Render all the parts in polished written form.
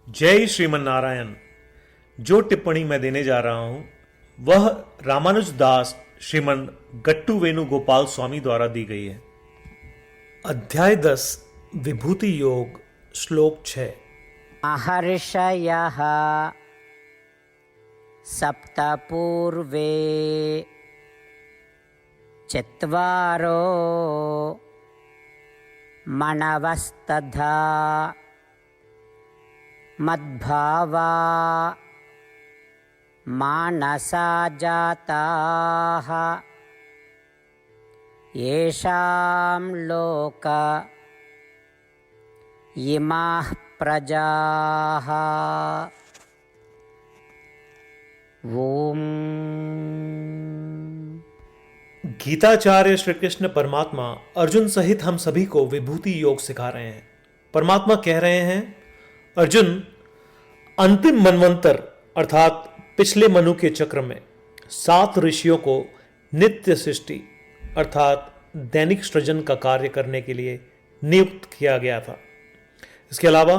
जय श्रीमन नारायण। जो टिप्पणी मैं देने जा रहा हूं वह रामानुज दास श्रीमन गट्टू वेणुगोपाल स्वामी द्वारा दी गई है। अध्याय 10 विभूति योग श्लोक 6। महर्षयः सप्त पूर्वे चत्वारो मनवस्तथा मद्भावा मानसा जाताः येषां लोक इमाः प्रजाः। ओम। गीताचार्य श्री कृष्ण परमात्मा अर्जुन सहित हम सभी को विभूति योग सिखा रहे हैं। परमात्मा कह रहे हैं, अर्जुन, अंतिम मनवंतर अर्थात पिछले मनु के चक्र में 7 ऋषियों को नित्य सृष्टि अर्थात दैनिक सृजन का कार्य करने के लिए नियुक्त किया गया था। इसके अलावा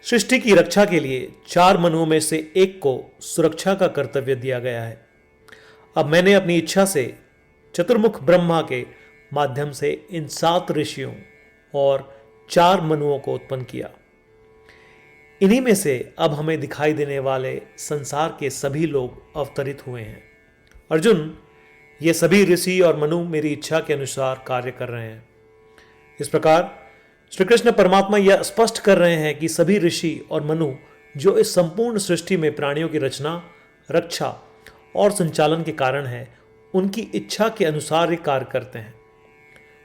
सृष्टि की रक्षा के लिए 4 मनुओं में से एक को सुरक्षा का कर्तव्य दिया गया है। अब मैंने अपनी इच्छा से चतुर्मुख ब्रह्मा के माध्यम से इन 7 ऋषियों और 4 मनुओं को उत्पन्न किया। इन्हीं में से अब हमें दिखाई देने वाले संसार के सभी लोग अवतरित हुए हैं। अर्जुन, ये सभी ऋषि और मनु मेरी इच्छा के अनुसार कार्य कर रहे हैं। इस प्रकार श्री कृष्ण परमात्मा यह स्पष्ट कर रहे हैं कि सभी ऋषि और मनु जो इस संपूर्ण सृष्टि में प्राणियों की रचना, रक्षा और संचालन के कारण है, उनकी इच्छा के अनुसार ही कार्य करते हैं।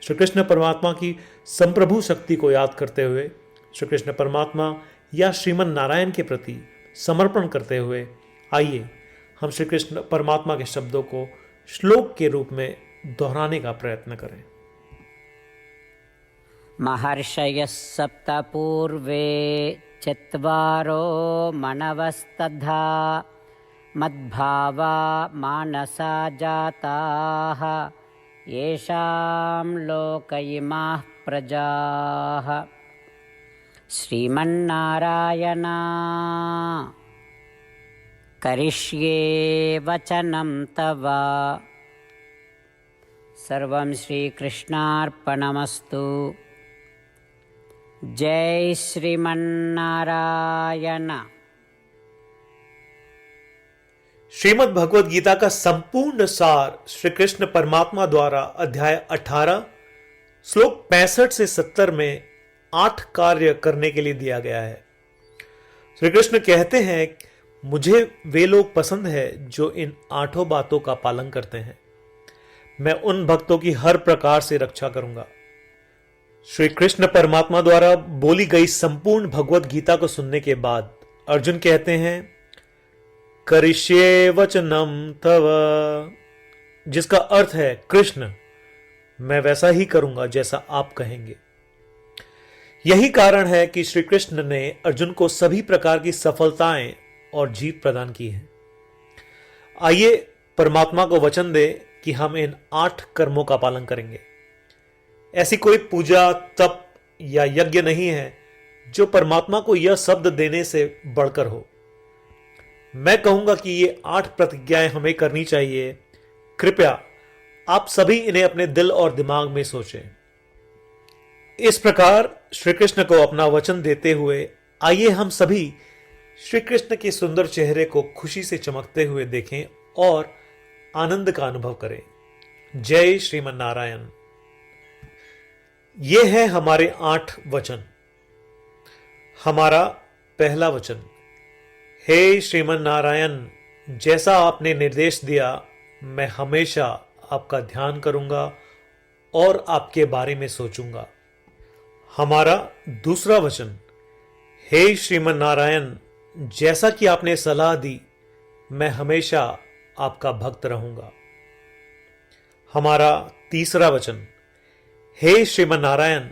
श्री कृष्ण परमात्मा की संप्रभु शक्ति को याद करते हुए श्री कृष्ण परमात्मा या श्रीमन नारायण के प्रति समर्पण करते हुए आइए हम श्री कृष्ण परमात्मा के शब्दों को श्लोक के रूप में दोहराने का प्रयत्न करें। महर्षयः सप्त पूर्वे चत्वारो मनवस्तथा मद्भावा मानसा जाताः येषां लोक इमाः प्रजाः। श्रीमन्नारायण करिष्ये वचनं तव। सर्वं श्रीकृष्णार्पणमस्तु। जय श्रीमन्नारायण। श्रीमद् भगवद गीता का संपूर्ण सार श्री कृष्ण परमात्मा द्वारा अध्याय 18 श्लोक 65 से 70 में 8 कार्य करने के लिए दिया गया है। श्री कृष्ण कहते हैं, मुझे वे लोग पसंद है जो इन 8 बातों का पालन करते हैं। मैं उन भक्तों की हर प्रकार से रक्षा करूंगा। श्री कृष्ण परमात्मा द्वारा बोली गई संपूर्ण भगवद गीता को सुनने के बाद अर्जुन कहते हैं, करिष्ये वचनम तव, जिसका अर्थ है, कृष्ण, मैं वैसा ही करूंगा जैसा आप कहेंगे। यही कारण है कि श्री कृष्ण ने अर्जुन को सभी प्रकार की सफलताएं और जीत प्रदान की है। आइए परमात्मा को वचन दे कि हम इन 8 कर्मों का पालन करेंगे। ऐसी कोई पूजा, तप या यज्ञ नहीं है जो परमात्मा को यह शब्द देने से बढ़कर हो। मैं कहूंगा कि ये 8 प्रतिज्ञाएं हमें करनी चाहिए। कृपया आप सभी इन्हें अपने दिल और दिमाग में सोचें। इस प्रकार श्री कृष्ण को अपना वचन देते हुए आइए हम सभी श्री कृष्ण के सुंदर चेहरे को खुशी से चमकते हुए देखें और आनंद का अनुभव करें। जय श्रीमन नारायण। ये है हमारे 8 वचन। हमारा पहला वचन, हे श्रीमन नारायण, जैसा आपने निर्देश दिया मैं हमेशा आपका ध्यान करूंगा और आपके बारे में सोचूंगा। हमारा दूसरा वचन, हे श्रीमन नारायण, जैसा कि आपने सलाह दी मैं हमेशा आपका भक्त रहूंगा। हमारा तीसरा वचन, हे श्रीमन नारायण,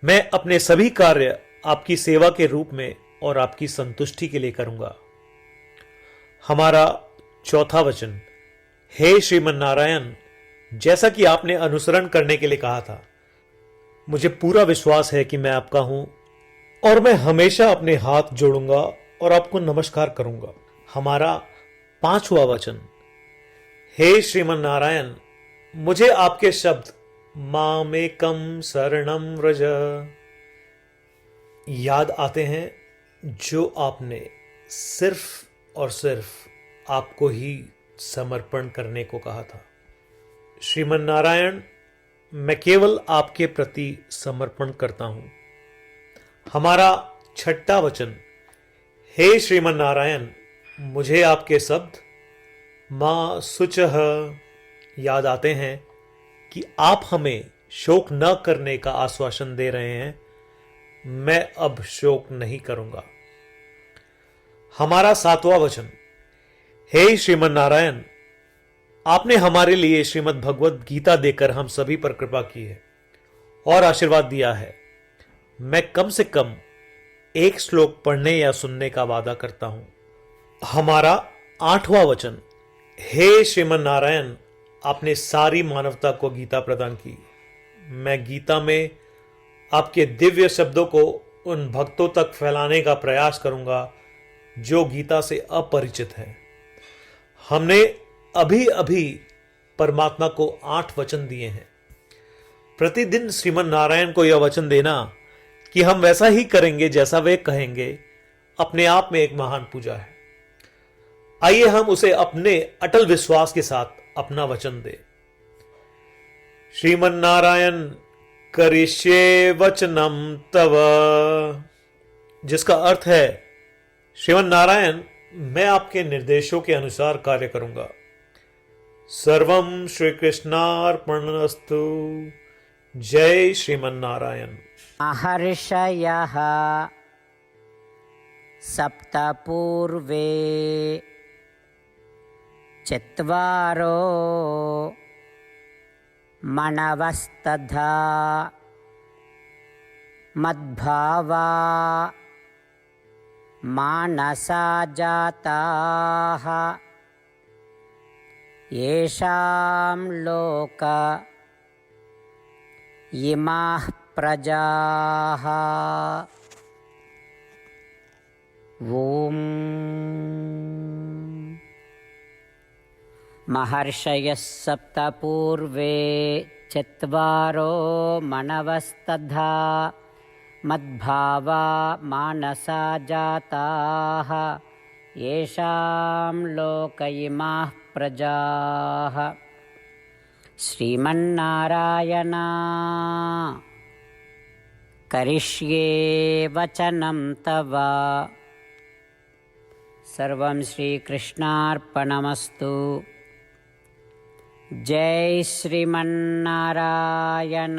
मैं अपने सभी कार्य आपकी सेवा के रूप में और आपकी संतुष्टि के लिए करूंगा। हमारा चौथा वचन, हे श्रीमन नारायण, जैसा कि आपने अनुसरण करने के लिए कहा था, मुझे पूरा विश्वास है कि मैं आपका हूं और मैं हमेशा अपने हाथ जोड़ूंगा और आपको नमस्कार करूंगा। हमारा 5वां वचन, हे श्रीमन नारायण, मुझे आपके शब्द मामेकम शरणम व्रज याद आते हैं, जो आपने सिर्फ और सिर्फ आपको ही समर्पण करने को कहा था। श्रीमन नारायण, मैं केवल आपके प्रति समर्पण करता हूं। हमारा 6वां वचन, हे श्रीमन नारायण, मुझे आपके शब्द मां शुचः याद आते हैं कि आप हमें शोक न करने का आश्वासन दे रहे हैं। मैं अब शोक नहीं करूंगा। हमारा 7वां वचन, हे श्रीमन नारायण, आपने हमारे लिए श्रीमद् भगवद गीता देकर हम सभी पर कृपा की है और आशीर्वाद दिया है। मैं कम से कम एक श्लोक पढ़ने या सुनने का वादा करता हूं। हमारा 8वां वचन, हे श्रीमन नारायण, आपने सारी मानवता को गीता प्रदान की। मैं गीता में आपके दिव्य शब्दों को उन भक्तों तक फैलाने का प्रयास करूंगा जो गीता से अपरिचित हैं। हमने अभी अभी परमात्मा को 8 वचन दिए हैं। प्रतिदिन श्रीमन नारायण को यह वचन देना कि हम वैसा ही करेंगे जैसा वे कहेंगे, अपने आप में एक महान पूजा है। आइए हम उसे अपने अटल विश्वास के साथ अपना वचन दें। श्रीमन नारायण करिष्ये वचनम तव, जिसका अर्थ है, श्रीमन नारायण, मैं आपके निर्देशों के अनुसार कार्य करूंगा। सर्वम श्री कृष्णार्पणमस्तु। जय श्रीमन नारायण। महर्षयः सप्त पूर्वे चत्वारो मनवस्तथा मद्भावा मानसा जाताः येषां लोक इमाः प्रजाः। ॐ महर्षयः सप्त पूर्वे चत्वारो मनवस्तथा मद्भावा मानसा जाताः येषां लोक इमाः प्रजाः। श्रीमन्नारायण करिष्ये वचनं तव। सर्वं श्रीकृष्णार्पणमस्तु। जय श्रीमन्नारायण।